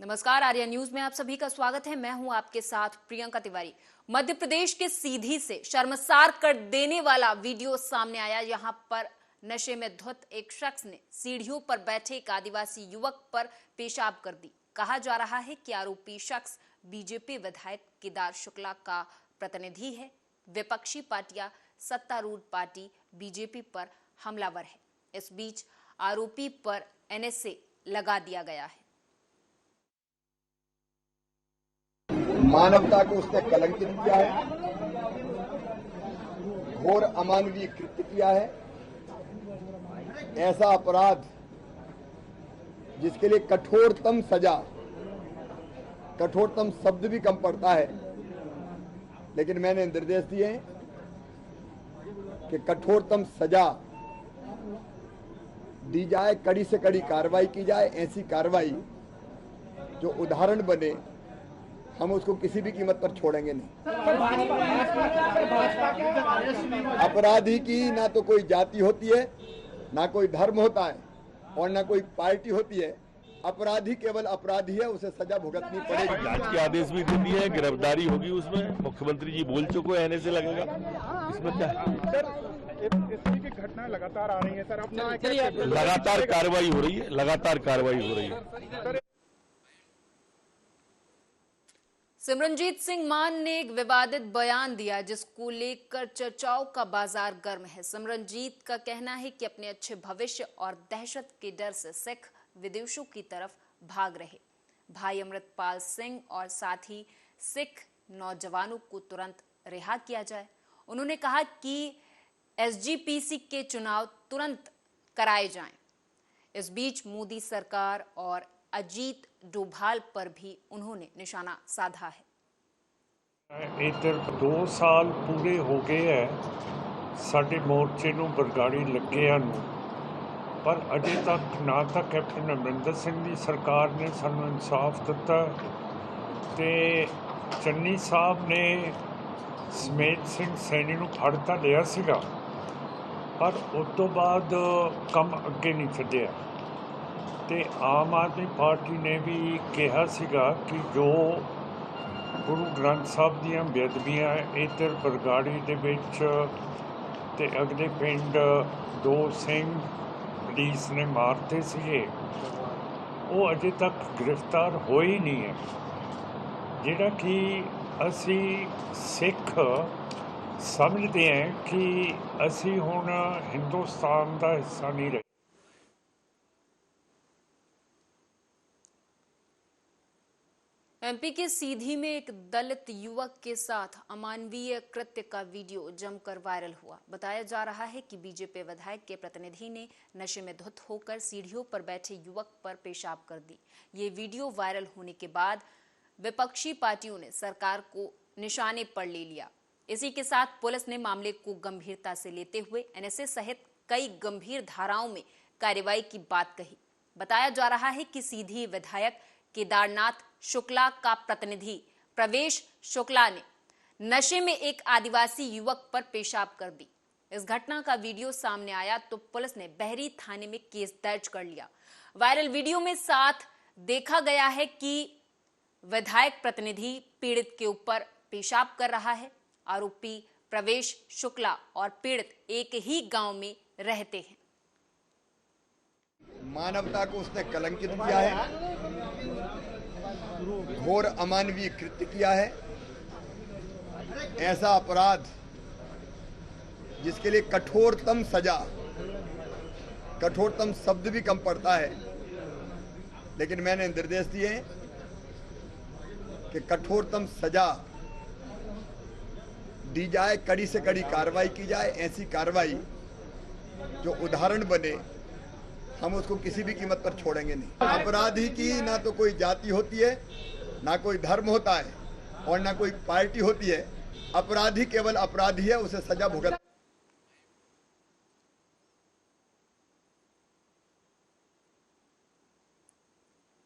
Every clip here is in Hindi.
नमस्कार, आर्या न्यूज में आप सभी का स्वागत है। मैं हूं आपके साथ प्रियंका तिवारी। मध्य प्रदेश के सीधी से शर्मसार कर देने वाला वीडियो सामने आया। यहां पर नशे में धुत एक शख्स ने सीढ़ियों पर बैठे एक आदिवासी युवक पर पेशाब कर दी। कहा जा रहा है कि आरोपी शख्स बीजेपी विधायक केदार शुक्ला का प्रतिनिधि है। विपक्षी पार्टियां सत्तारूढ़ पार्टी बीजेपी पर हमलावर है। इस बीच आरोपी पर एनएसए लगा दिया गया है। मानवता को उसने कलंकित किया है, घोर अमानवीय कृत्य किया है। ऐसा अपराध जिसके लिए कठोरतम सजा, कठोरतम शब्द भी कम पड़ता है, लेकिन मैंने निर्देश दिए हैं कि कठोरतम सजा दी जाए, कड़ी से कड़ी कार्रवाई की जाए। ऐसी कार्रवाई जो उदाहरण बने, हम उसको किसी भी कीमत पर छोड़ेंगे नहीं। अपराधी की ना तो कोई जाति होती है, ना कोई धर्म होता है और ना कोई पार्टी होती है। अपराधी केवल अपराधी है, उसे सजा भुगतनी पड़ेगी। जांच के आदेश भी दे दिए हैं, गिरफ्तारी होगी। उसमें मुख्यमंत्री जी बोल चुके हैं, एनएसए लगेगा। इसमें क्या की घटना लगातार आ रही है सर, अपना लगातार कार्रवाई हो रही है, लगातार कार्रवाई हो रही है। सिमरनजीत सिंह मान ने एक विवादित बयान दिया जिसको लेकर चर्चाओं का बाजार गर्म है। सिमरनजीत का कहना है कि अपने अच्छे भविष्य और दहशत के डर से सिख विदेशों की तरफ भाग रहे। भाई अमृतपाल सिंह और साथी सिख नौजवानों को तुरंत रिहा किया जाए। उन्होंने कहा कि एसजीपीसी के चुनाव तुरंत कराए जाएं। इस बीच मोदी सरकार और अजीत डोभाल पर भी उन्होंने निशाना साधा है। इधर 2 साल पूरे हो गए है साडे मोर्चे ਨੂੰ ਬਰਗਾੜੀ ਲੱਗਿਆਂ ਨੂੰ, पर अजे तक ना तो कैप्टन अमरिंदर सिंह की सरकार ने सानू इंसाफ दिता ते चन्नी साहब ने समेत सिंह सैनी ਨੂੰ फड़ ਤਾਂ लिया सीगा, पर उस तो बाद कम अगे नहीं छड्डिया। ਤੇ ਆਮ ਆਦਮੀ ਪਾਰਟੀ ਨੇ ਵੀ ਕਿਹਾ ਸੀਗਾ ਕਿ ਜੋ ਗੁਰੂ ਗ੍ਰੰਥ ਸਾਹਿਬ ਦੀਆਂ ਬੇਅਦਬੀਆਂ ਇੱਧਰ ਬਰਗਾੜੀ ਦੇ ਵਿੱਚ ਤੇ ਅਗਲੇ ਪਿੰਡ 2 ਸਿੰਘ ਪੁਲਿਸ ਨੇ ਮਾਰਤੇ ਸੀਗੇ, ਉਹ ਅਜੇ ਤੱਕ ਗ੍ਰਿਫਤਾਰ ਹੋਏ ਨਹੀਂ ਹੈ। ਜਿਹੜਾ ਕਿ ਅਸੀਂ ਸਿੱਖ ਸਮਝਦੇ ਹਾਂ ਕਿ ਅਸੀਂ ਹੁਣ ਹਿੰਦੁਸਤਾਨ ਦਾ ਹਿੱਸਾ ਨਹੀਂ ਰਹੇ। एमपी के सीधी में एक दलित युवक के साथ अमानवीय कृत्य का वीडियो जमकर वायरल हुआ। बताया जा रहा है कि बीजेपी विधायक के प्रतिनिधि ने नशे में धुत होकर सीढ़ियों पर बैठे युवक पर पेशाब कर दी। ये वीडियो वायरल होने के बाद विपक्षी पार्टियों ने सरकार को निशाने पर ले लिया। इसी के साथ पुलिस ने मामले को गंभीरता से लेते हुए एनएसए सहित कई गंभीर धाराओं में कार्रवाई की बात कही। बताया जा रहा है कि सीधी विधायक केदारनाथ शुक्ला का प्रतिनिधि प्रवेश शुक्ला ने नशे में एक आदिवासी युवक पर पेशाब कर दी। इस घटना का वीडियो सामने आया तो पुलिस ने बहरी थाने में केस दर्ज कर लिया। वायरल वीडियो में साथ देखा गया है कि विधायक प्रतिनिधि पीड़ित के ऊपर पेशाब कर रहा है। आरोपी प्रवेश शुक्ला और पीड़ित एक ही गांव में रहते हैं। मानवता को उसने कलंकित किया है, घोर अमानवीय कृत्य किया है। ऐसा अपराध जिसके लिए कठोरतम सजा, कठोरतम शब्द भी कम पड़ता है, लेकिन मैंने निर्देश दिए हैं कि कठोरतम सजा दी जाए, कड़ी से कड़ी कार्रवाई की जाए। ऐसी कार्रवाई जो उदाहरण बने, हम उसको किसी भी कीमत पर छोड़ेंगे नहीं। अपराधी की ना तो कोई जाति होती है, ना कोई धर्म होता है और ना कोई पार्टी होती है। अपराधी केवल अपराधी है, उसे सजा भुगत।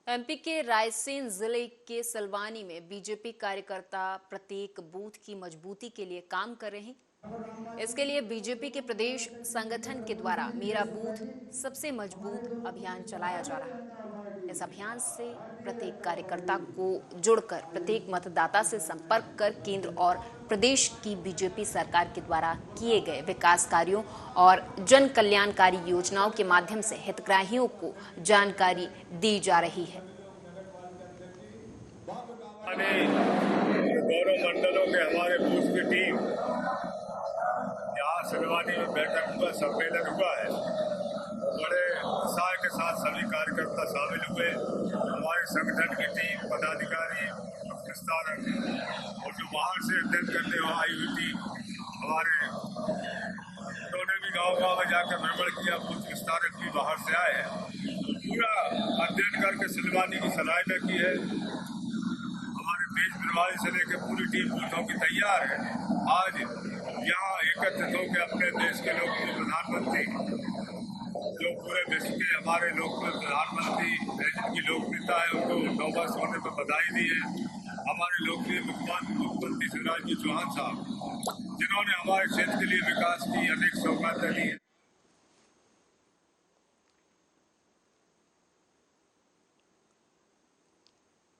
एमपी के रायसेन जिले के सलवानी में बीजेपी कार्यकर्ता प्रत्येक बूथ की मजबूती के लिए काम कर रहे हैं। इसके लिए बीजेपी के प्रदेश संगठन के द्वारा मेरा बूथ सबसे मजबूत अभियान चलाया जा रहा है। इस अभियान से प्रत्येक कार्यकर्ता को जुड़कर प्रत्येक मतदाता से संपर्क कर केंद्र और प्रदेश की बीजेपी सरकार के द्वारा किए गए विकास कार्यों और जन कल्याणकारी योजनाओं के माध्यम से हितग्राहियों को जानकारी दी जा रही है। गौरव मंडलों के हमारे बूथ की टीम यहाँ सिलवानी में बैठक हुआ, सम्मेलन हुआ है। बड़े उत्साह के साथ सभी कार्यकर्ता शामिल हुए। हमारे संगठन की टीम, पदाधिकारी, विस्तारक और जो बाहर से अध्ययन करने आई हुई थी हमारे, उन्होंने भी गाँव में जाकर भ्रमण किया। बूथ विस्तारक भी बाहर से आए हैं, पूरा अध्ययन करके सिलवानी की सराहना की है। देश प्रभारी से लेकर पूरी टीम बूथों की तैयार है। आज यहाँ एकत्रित होकर अपने देश के लोकप्रिय प्रधानमंत्री, जो पूरे विश्व के हमारे लोकप्रिय प्रधानमंत्री जिनकी लोकप्रियता है, उनको 9 वर्ष होने पर बधाई दी है। हमारे लोकप्रिय मुख्यमंत्री शिवराज जी चौहान साहब, जिन्होंने हमारे क्षेत्र के लिए विकास की अनेक सौगातें दी है।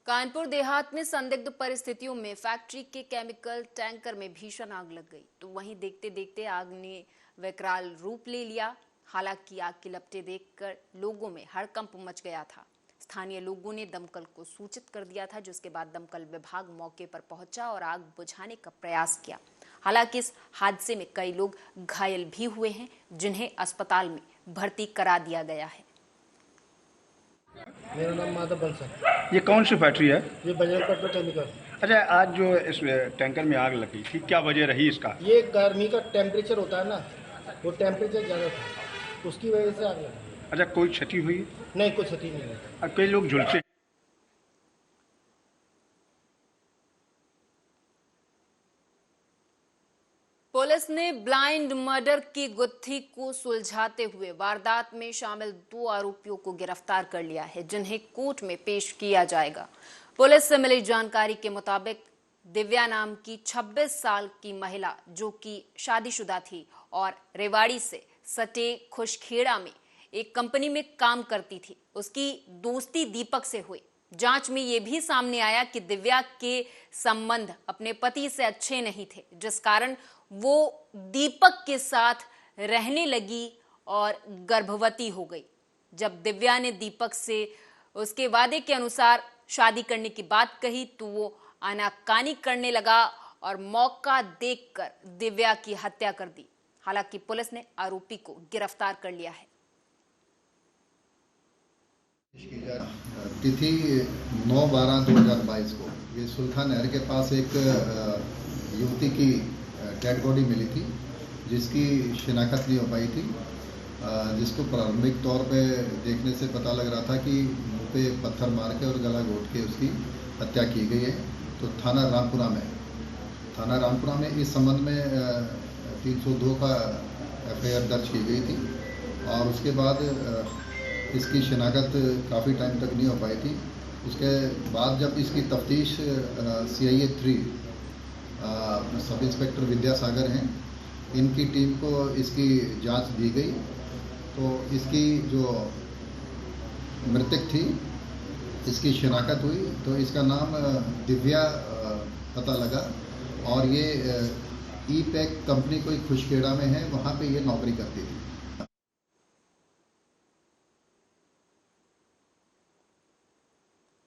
कानपुर देहात में संदिग्ध परिस्थितियों में फैक्ट्री के केमिकल टैंकर में भीषण आग लग गई, तो वहीं देखते देखते आग ने विकराल रूप ले लिया। हालांकि आग की लपटें देखकर लोगों में हड़कंप मच गया था। स्थानीय लोगों ने दमकल को सूचित कर दिया था, जिसके बाद दमकल विभाग मौके पर पहुंचा और आग बुझाने का प्रयास किया। हालांकि इस हादसे में कई लोग घायल भी हुए हैं, जिन्हें अस्पताल में भर्ती करा दिया गया है। मेरा नाम माधव बंसल। ये कौन सी फैक्ट्री है? ये बजरंग पेट्रोकेमिकल। अच्छा, आज जो इस टैंकर में आग लगी थी, क्या वजह रही इसका? ये गर्मी का टेम्परेचर होता है ना, वो टेम्परेचर ज़्यादा था, उसकी वजह से आग लगी। अच्छा, कोई क्षति हुई? नहीं, कोई क्षति नहीं हुई। कई लोग झुलसे। पुलिस ने ब्लाइंड मर्डर की गुत्थी को सुलझाते हुए वारदात में शामिल 2 आरोपियों को गिरफ्तार कर लिया है, जिन्हें कोर्ट में पेश किया जाएगा। पुलिस से मिली जानकारी के मुताबिक दिव्या नाम की 26 साल की महिला, जो कि शादीशुदा थी और रेवाड़ी से सटे खुशखेड़ा में एक कंपनी में काम करती थी, उसकी दोस्ती दीपक से हुई। जांच में यह भी सामने आया कि दिव्या के संबंध अपने पति से अच्छे नहीं थे, जिस कारण वो दीपक के साथ रहने लगी और गर्भवती हो गई। जब दिव्या ने दीपक से उसके वादे के अनुसार शादी करने की बात कही, तो वो आनाकानी करने लगा और मौका देखकर दिव्या की हत्या कर दी। हालांकि पुलिस ने आरोपी को गिरफ्तार कर लिया है। तिथि 9/12/2022 को ये सुल्तान नहर के पास एक युवती की डेड बॉडी मिली थी, जिसकी शिनाख्त नहीं हो पाई थी, जिसको प्रारंभिक तौर पे देखने से पता लग रहा था कि मुंह पे पत्थर मार के और गला घोट के उसकी हत्या की गई है। तो थाना रामपुरा में इस संबंध में 302 का FIR दर्ज की गई थी और उसके बाद इसकी शिनाख्त काफ़ी टाइम तक नहीं हो पाई थी। उसके बाद जब इसकी तफ्तीश CIA 3 सब इंस्पेक्टर विद्यासागर हैं, इनकी टीम को इसकी जांच दी गई, तो इसकी जो मृतक थी इसकी शिनाख्त हुई, तो इसका नाम दिव्या पता लगा और ये E-पैक कंपनी कोई खुशखेड़ा में है, वहाँ पे ये नौकरी करती थी।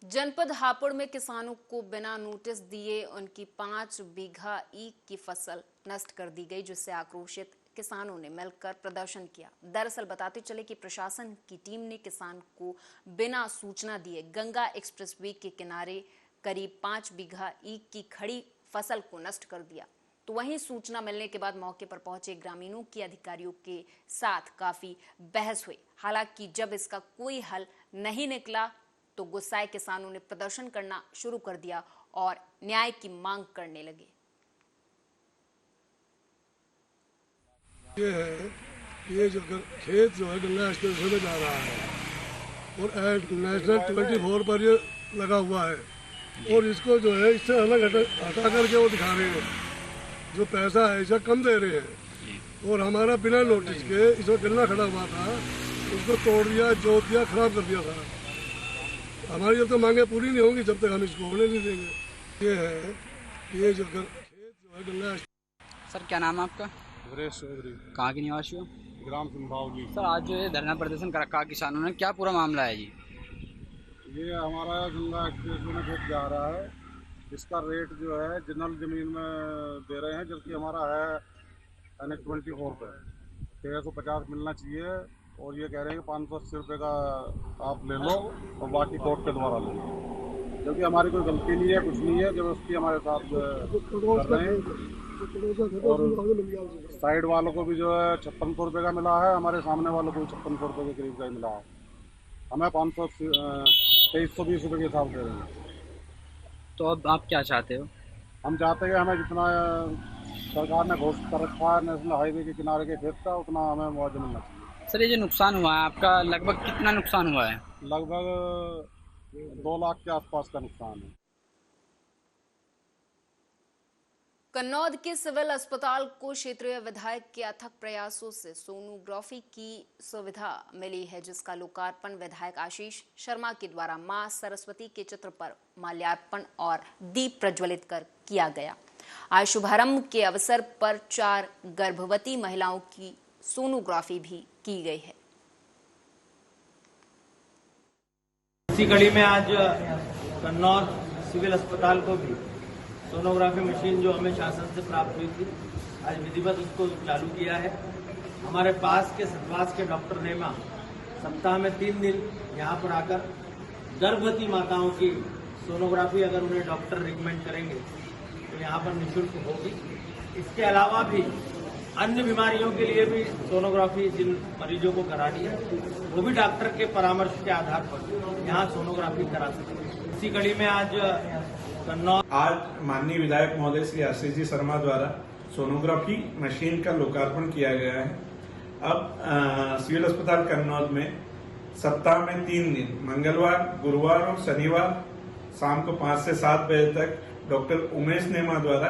जनपद हापुड़ में किसानों को बिना नोटिस दिए उनकी 5 बीघा ईख की फसल नष्ट कर दी गई, जिससे आक्रोशित किसानों ने मिलकर प्रदर्शन किया। दरअसल बताते चले कि प्रशासन की टीम ने किसान को बिना सूचना दिए गंगा एक्सप्रेसवे के किनारे करीब 5 बीघा ईख की खड़ी फसल को नष्ट कर दिया। तो वहीं सूचना मिलने के बाद मौके पर पहुंचे ग्रामीणों की अधिकारियों के साथ काफी बहस हुई। हालांकि जब इसका कोई हल नहीं निकला तो गुस्साए किसानों ने प्रदर्शन करना शुरू कर दिया और न्याय की मांग करने लगे। ये जो खेत जो है गंगा एक्सप्रेसवे में जा रहा है और नेशनल 24 पर ये लगा हुआ है और इसको जो है इससे अलग हटा करके वो दिखा रहे हैं, जो पैसा है इसका कम दे रहे हैं और हमारा बिना नोटिस के इसमें गन्ना खड़ा हुआ था, उसको तोड़ दिया, जोत दिया, खराब कर दिया था। हमारी जब तक मांगे पूरी नहीं होंगी जब तक हम इसको होने नहीं देंगे। ये है ये जो खेत जो है गंगा। सर क्या नाम है आपका? सुरेश चौधरी। कहाँ के निवासी हो? ग्राम सिंभावली। सर आज जो ये धरना प्रदर्शन कर रखा किसानों ने, क्या पूरा मामला है जी? ये हमारा गंगा एक्सप्रेस में खेत जा रहा है, इसका रेट जो है जनरल ज़मीन में दे रहे हैं, जबकि हमारा है NH 24 पे 1350 मिलना चाहिए, और ये कह रहे हैं कि 580 रुपये का आप ले लो और बाकी कोर्ट के द्वारा ले लो, जबकि हमारी कोई गलती नहीं है, कुछ नहीं है, जबरदस्ती हमारे साथ कर रहे हैं। और साइड वालों को भी जो है 5600 रुपये का मिला है, हमारे सामने वालों को भी 5600 रुपये के करीब का ही मिला है। हमें 2320 रुपये के हिसाब दे रहे हैं। तो अब आप क्या चाहते हो? हम चाहते हैं कि हमें जितना सरकार ने घोषित कर रखा है नेशनल हाईवे के किनारे के खेत का, उतना हमें मुआवजा मिलना चाहिए। सर ये जो नुकसान हुआ है आपका, लगभग कितना नुकसान हुआ है? लगभग 2 लाख के आसपास का नुकसान है। कन्नौज के सिविल अस्पताल को क्षेत्रीय विधायक के अथक प्रयासों से सोनोग्राफी की सुविधा मिली है, जिसका लोकार्पण विधायक आशीष शर्मा के द्वारा मां सरस्वती के चित्र पर माल्यार्पण और दीप प्रज्वलित कर किया गया। आज शुभारंभ के अवसर पर 4 गर्भवती महिलाओं की सोनोग्राफी भी की गई है। इसी कड़ी में आज कन्नौज सिविल अस्पताल को भी सोनोग्राफी मशीन जो हमें शासन से प्राप्त हुई थी, आज विधिवत उसको चालू किया है। हमारे पास के सतवास के डॉक्टर नेमा सप्ताह में 3 दिन यहाँ पर आकर गर्भवती माताओं की सोनोग्राफी अगर उन्हें डॉक्टर रिकमेंड करेंगे तो यहाँ पर निःशुल्क होगी। इसके अलावा भी अन्य बीमारियों के लिए भी सोनोग्राफी जिन मरीजों को करानी है वो भी डॉक्टर के परामर्श के आधार पर यहाँ सोनोग्राफी करा सकते हैं। इसी कड़ी में आज माननीय विधायक महोदय श्री आशीष जी शर्मा द्वारा सोनोग्राफी मशीन का लोकार्पण किया गया है। अब सिविल अस्पताल कन्नौज में सप्ताह में 3 दिन मंगलवार, गुरुवार और शनिवार शाम को 5 से 7 बजे तक डॉक्टर उमेश नेमा द्वारा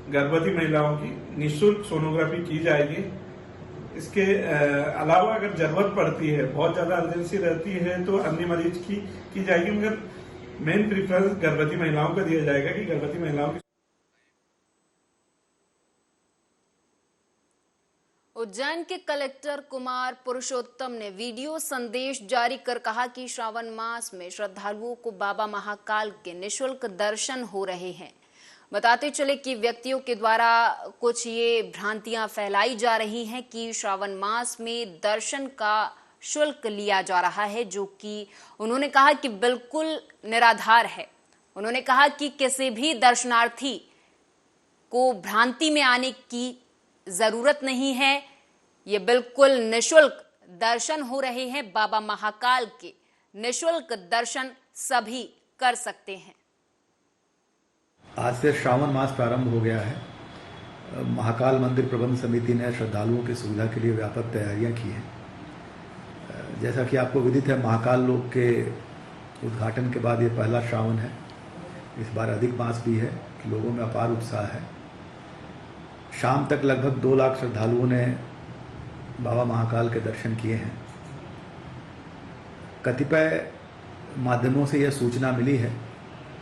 गर्भवती महिलाओं की निःशुल्क सोनोग्राफी की जाएगी। इसके अलावा अगर जरूरत पड़ती है, बहुत ज्यादा अर्जेंसी रहती है, तो अन्य मरीज की जाएगी, मगर मेन प्रेफरेंस गर्भवती महिलाओं को दिया जाएगा कि गर्भवती महिलाओं की। उज्जैन के कलेक्टर कुमार पुरुषोत्तम ने वीडियो संदेश जारी कर कहा कि श्रावण मास में श्रद्धालुओं को बाबा महाकाल के निःशुल्क दर्शन हो रहे हैं। बताते चले कि व्यक्तियों के द्वारा कुछ ये भ्रांतियां फैलाई जा रही हैं कि श्रावण मास में दर्शन का शुल्क लिया जा रहा है, जो कि उन्होंने कहा कि बिल्कुल निराधार है। उन्होंने कहा कि किसी भी दर्शनार्थी को भ्रांति में आने की जरूरत नहीं है। ये बिल्कुल निःशुल्क दर्शन हो रहे हैं। बाबा महाकाल के निःशुल्क दर्शन सभी कर सकते हैं। आज से श्रावण मास प्रारंभ हो गया है। महाकाल मंदिर प्रबंध समिति ने श्रद्धालुओं की सुविधा के लिए व्यापक तैयारियां की हैं। जैसा कि आपको विदित है, महाकाल लोक के उद्घाटन के बाद ये पहला श्रावण है। इस बार अधिक मास भी है, लोगों में अपार उत्साह है। शाम तक लगभग 2 लाख श्रद्धालुओं ने बाबा महाकाल के दर्शन किए हैं। कतिपय माध्यमों से यह सूचना मिली है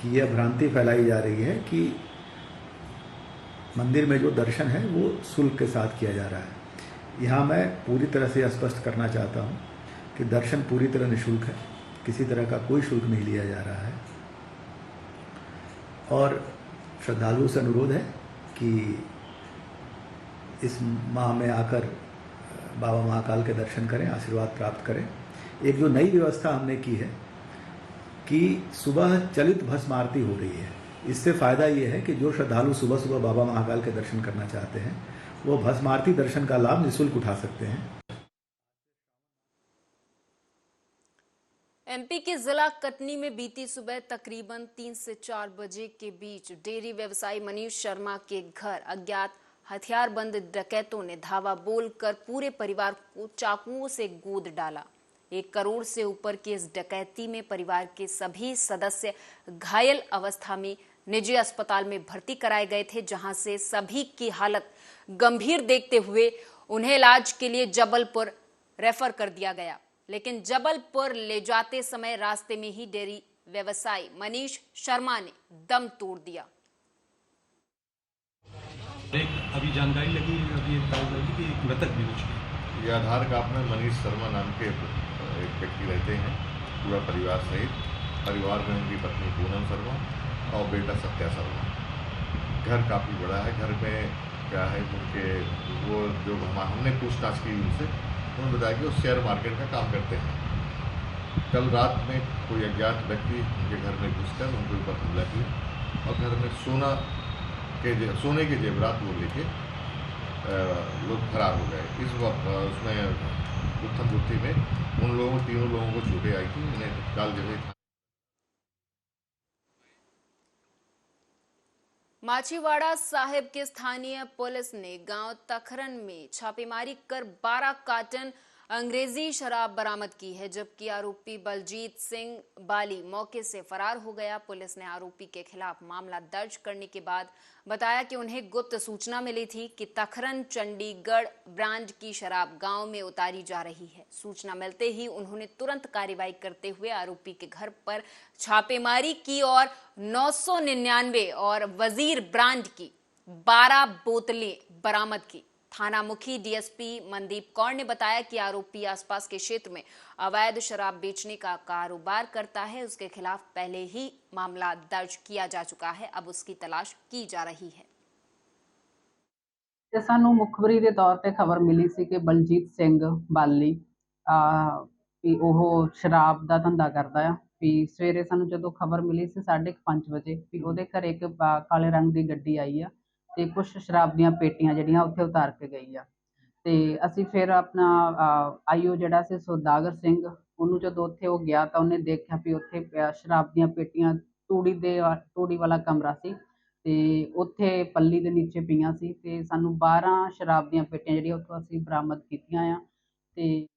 कि यह भ्रांति फैलाई जा रही है कि मंदिर में जो दर्शन है वो शुल्क के साथ किया जा रहा है। यहाँ मैं पूरी तरह से स्पष्ट करना चाहता हूँ कि दर्शन पूरी तरह निःशुल्क है, किसी तरह का कोई शुल्क नहीं लिया जा रहा है। और श्रद्धालुओं से अनुरोध है कि इस माह में आकर बाबा महाकाल के दर्शन करें, आशीर्वाद प्राप्त करें। एक जो नई व्यवस्था हमने की है कि सुबह चलित भस्म आरती हो रही है। इससे फ़ायदा ये है कि जो श्रद्धालु सुबह सुबह बाबा महाकाल के दर्शन करना चाहते हैं वो भस्म आरती दर्शन का लाभ निःशुल्क उठा सकते हैं। एमपी के जिला कटनी में बीती सुबह तकरीबन 3 से 4 बजे के बीच डेयरी व्यवसायी मनीष शर्मा के घर अज्ञात हथियारबंद डकैतों ने धावा बोलकर पूरे परिवार को चाकुओं से गोद डाला। 1 करोड़ से ऊपर की इस डकैती में परिवार के सभी सदस्य घायल अवस्था में निजी अस्पताल में भर्ती कराए गए थे, जहां से सभी की हालत गंभीर देखते हुए उन्हें इलाज के लिए जबलपुर रेफर कर दिया गया। लेकिन जबलपुर ले जाते समय रास्ते में ही डेयरी व्यवसायी मनीष शर्मा ने दम तोड़ दिया। अभी जानकारी लगी अभी कि एक मृतक भी हो चुके। ये आधार कार्ड में मनीष शर्मा नाम के एक व्यक्ति रहते हैं, पूरा परिवार सहित। परिवार में उनकी पत्नी पूनम शर्मा और बेटा सत्या शर्मा। घर काफ़ी बड़ा है। घर में क्या है उनके वो जो हमने पूछताछ की उनसे, उन्होंने बताया कि वो शेयर मार्केट का काम करते हैं। कल रात में कोई अज्ञात व्यक्ति उनके घर में घुसकर उनके ऊपर हमला किया और घर में सोने के जेवरात वो लेके लोग फरार हो गए। इस वक्त उसमें गुत्थम गुत्थी में तीनों लोगों को चोटें आई थी। उन्हें तत्काल जगह माछीवाड़ा साहिब के स्थानीय पुलिस ने गांव तखरन में छापेमारी कर 12 कार्टन अंग्रेजी शराब बरामद की है, जबकि आरोपी बलजीत सिंह बाली मौके से फरार हो गया। पुलिस ने आरोपी के खिलाफ मामला दर्ज करने के बाद बताया कि उन्हें गुप्त सूचना मिली थी कि तखरन चंडीगढ़ ब्रांड की शराब गांव में उतारी जा रही है। सूचना मिलते ही उन्होंने तुरंत कार्रवाई करते हुए आरोपी के घर पर छापेमारी की और 999 और वजीर ब्रांड की 12 बोतलें बरामद की। थाना मुखी डीएसपी मनदीप कौर ने बताया कि आरोपी आसपास के क्षेत्र में अवैध शराब बेचने का कारोबार करता है। उसके खिलाफ पहले ही मामला दर्ज किया जा चुका है, अब उसकी तलाश की जा रही है। ਤੇ ਸਾਨੂੰ ਮੁਖਬਰੀ ਦੇ ਤੌਰ ਤੇ ਖਬਰ ਮਿਲੀ ਸੀ ਕਿ ਬਲਜੀਤ ਸਿੰਘ ਬਾਲੀ ਵੀ ਉਹ ਸ਼ਰਾਬ ਦਾ ਧੰਦਾ ਕਰਦਾ ਆ। ਵੀ ਸਵੇਰੇ ਸਾਨੂੰ ਜਦੋਂ ਖਬਰ ਮਿਲੀ ਸੀ 5:30 ਵਜੇ ਵੀ ਉਹਦੇ ਘਰੇ ਇੱਕ ਕਾਲੇ ਰੰਗ ਦੀ ਗੱਡੀ ਆਈ ਆ ਤੇ ਕੁਝ ਸ਼ਰਾਬ ਦੀਆਂ ਪੇਟੀਆਂ ਜਿਹੜੀਆਂ ਉੱਥੇ ਉਤਾਰ ਕੇ ਗਈ ਆ। ਤੇ ਅਸੀਂ ਫਿਰ ਆਪਣਾ ਆਈਓ ਜਿਹੜਾ ਸੀ ਸੌਦਾਗਰ ਸਿੰਘ, ਉਹਨੂੰ ਜਦੋਂ ਉੱਥੇ ਉਹ ਗਿਆ ਤਾਂ ਉਹਨੇ ਦੇਖਿਆ ਵੀ ਉੱਥੇ ਸ਼ਰਾਬ ਦੀਆਂ ਪੇਟੀਆਂ ਤੂੜੀ ਵਾਲਾ ਕਮਰਾ ਸੀ ਤੇ ਉੱਥੇ ਪੱਲੀ ਦੇ ਨੀਚੇ ਪਈਆਂ ਸੀ ਤੇ ਸਾਨੂੰ 12 ਸ਼ਰਾਬ ਦੀਆਂ ਪੇਟੀਆਂ ਜਿਹੜੀਆਂ ਉੱਥੋਂ ਅਸੀਂ ਬਰਾਮਦ ਕੀਤੀਆਂ ਆ। ਤੇ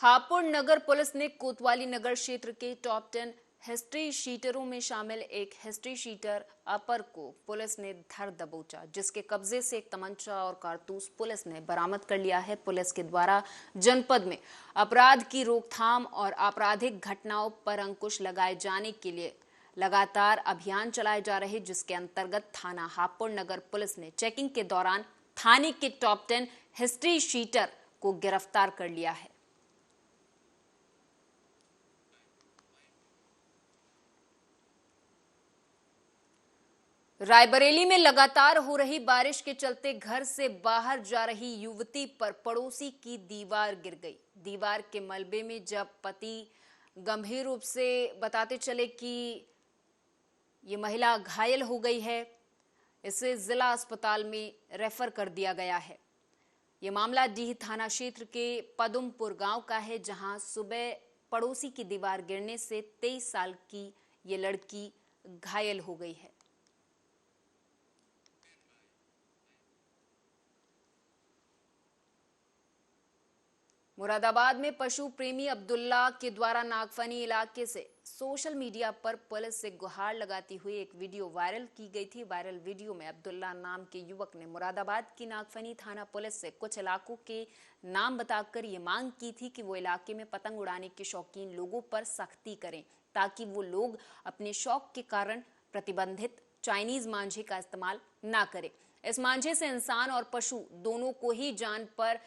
हापुड़ नगर पुलिस ने कोतवाली नगर क्षेत्र के टॉप 10 हिस्ट्री शीटरों में शामिल एक हिस्ट्री शीटर अपर को पुलिस ने धर दबोचा, जिसके कब्जे से एक तमंचा और कारतूस पुलिस ने बरामद कर लिया है। पुलिस के द्वारा जनपद में अपराध की रोकथाम और आपराधिक घटनाओं पर अंकुश लगाए जाने के लिए लगातार अभियान चलाए जा रहे, जिसके अंतर्गत थाना हापुड़ नगर पुलिस ने चेकिंग के दौरान थाने के टॉप 10 हिस्ट्री शीटर को गिरफ्तार कर लिया है। रायबरेली में लगातार हो रही बारिश के चलते घर से बाहर जा रही युवती पर पड़ोसी की दीवार गिर गई। दीवार के मलबे में जब पति गंभीर रूप से बताते चले कि ये महिला घायल हो गई है, इसे जिला अस्पताल में रेफर कर दिया गया है। ये मामला डीह थाना क्षेत्र के पदुमपुर गांव का है, जहां सुबह पड़ोसी की दीवार गिरने से 23 साल की ये लड़की घायल हो गई है। मुरादाबाद में पशु प्रेमी अब्दुल्ला के द्वारा नागफनी इलाके से सोशल मीडिया पर पुलिस से गुहार लगाती हुई एक वीडियो वायरल की गई थी। वायरल वीडियो में अब्दुल्ला नाम के युवक ने मुरादाबाद की नागफनी थाना पुलिस से कुछ इलाकों के नाम बताकर ये मांग की थी कि वो इलाके में पतंग उड़ाने के शौकीन लोगों पर सख्ती करें, ताकि वो लोग अपने शौक के कारण प्रतिबंधित चाइनीज मांझे का इस्तेमाल ना करें। इस मांझे से इंसान और पशु दोनों को ही जान पर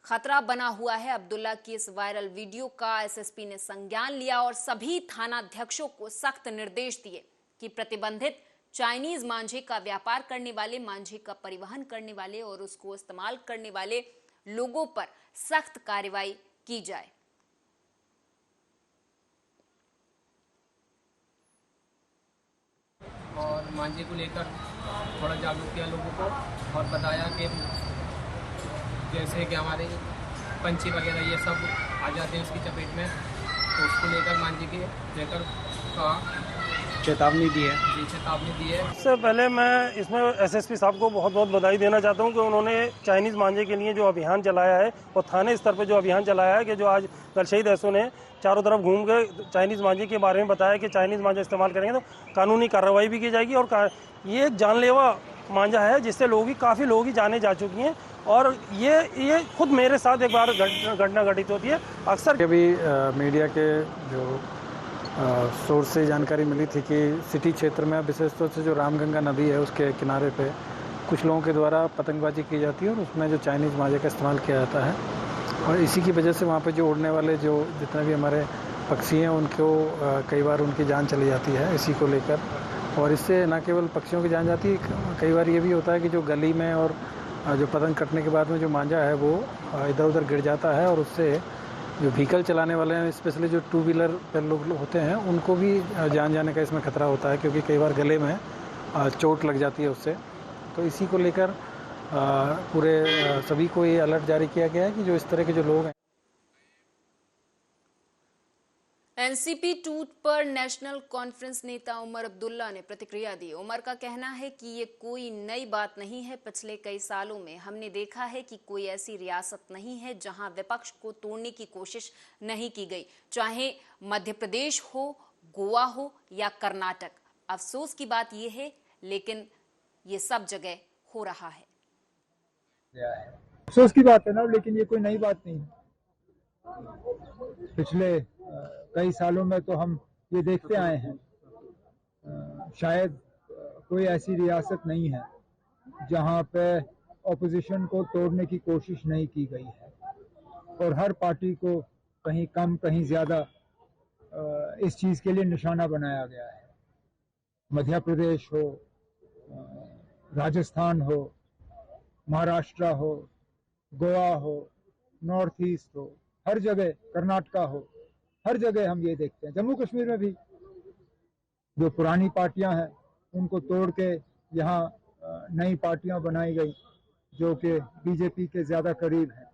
खतरा बना हुआ है। अब्दुल्ला की इस वायरल वीडियो का एसएसपी ने संज्ञान लिया और सभी थानाध्यक्षों को सख्त निर्देश दिए कि प्रतिबंधित चाइनीज मांझे का व्यापार करने वाले, मांझे का परिवहन करने वाले और उसको इस्तेमाल करने वाले लोगों पर सख्त कार्रवाई की जाए। और मांझे को लेकर थोड़ा जागरूक किया लोगों को और बताया कि जैसे कि हमारे पंछी वगैरह ये सब आ जाते हैं उसकी चपेट में, तो उसको लेकर मांझे के लेकर चेतावनी दी है। जी, चेतावनी दी है। इससे पहले मैं इसमें एसएसपी साहब को बहुत बहुत बधाई देना चाहता हूं कि उन्होंने चाइनीज़ मांझे के लिए जो अभियान चलाया है और थाने स्तर पर जो अभियान चलाया है कि जो आज कल शहीद एसओ ने चारों तरफ घूम के चाइनीज़ मांझे के बारे में बताया कि चाइनीज़ मांझा इस्तेमाल करेंगे तो कानूनी कार्रवाई भी की जाएगी और ये एक जानलेवा मांझा है जिससे काफ़ी लोगों की जानें जा चुकी हैं। और ये खुद मेरे साथ एक बार घटना घटित होती है अक्सर। अभी मीडिया के जो सोर्स से जानकारी मिली थी कि सिटी क्षेत्र में विशेष तौर से जो रामगंगा नदी है उसके किनारे पे कुछ लोगों के द्वारा पतंगबाजी की जाती है और उसमें जो चाइनीज़ मांझे का इस्तेमाल किया जाता है और इसी की वजह से वहाँ पे जो उड़ने वाले जो जितने भी हमारे पक्षी हैं उनको कई बार उनकी जान चली जाती है इसी को लेकर। और इससे न केवल पक्षियों की जान जाती है, कई बार ये भी होता है कि जो गली में और जो पतंग कटने के बाद में जो मांझा है वो इधर उधर गिर जाता है और उससे जो व्हीकल चलाने वाले हैं स्पेशली जो 2 व्हीलर पर लोग होते हैं उनको भी जान जाने का इसमें खतरा होता है क्योंकि कई बार गले में चोट लग जाती है उससे। तो इसी को लेकर पूरे सभी को ये अलर्ट जारी किया गया है कि जो इस तरह के जो लोग हैं। एनसीपी टूट पर नेशनल कॉन्फ्रेंस नेता उमर अब्दुल्ला ने प्रतिक्रिया दी। उमर का कहना है कि ये कोई नई बात नहीं है। पिछले कई सालों में हमने देखा है कि कोई ऐसी रियासत नहीं है जहां विपक्ष को तोड़ने की कोशिश नहीं की गई, चाहे मध्य प्रदेश हो, गोवा हो या कर्नाटक। अफसोस की बात यह है लेकिन ये सब जगह हो रहा है। अफसोस की बात है ना, लेकिन ये कोई नई बात नहीं है। पिछले कई सालों में तो हम ये देखते आए हैं, शायद कोई ऐसी रियासत नहीं है जहां पे ऑपोजिशन को तोड़ने की कोशिश नहीं की गई है और हर पार्टी को कहीं कम कहीं ज्यादा इस चीज के लिए निशाना बनाया गया है। मध्य प्रदेश हो, राजस्थान हो, महाराष्ट्र हो, गोवा हो, नॉर्थ ईस्ट हो, हर जगह, कर्नाटका हो, हर जगह हम ये देखते हैं। जम्मू कश्मीर में भी जो पुरानी पार्टियां हैं उनको तोड़ के यहाँ नई पार्टियां बनाई गई जो कि बीजेपी के ज्यादा करीब हैं।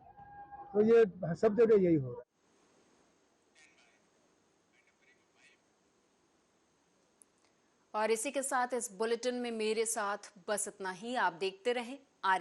तो ये सब जगह यही हो रहा है। और इसी के साथ इस बुलेटिन में मेरे साथ बस इतना ही। आप देखते रहें आर्या।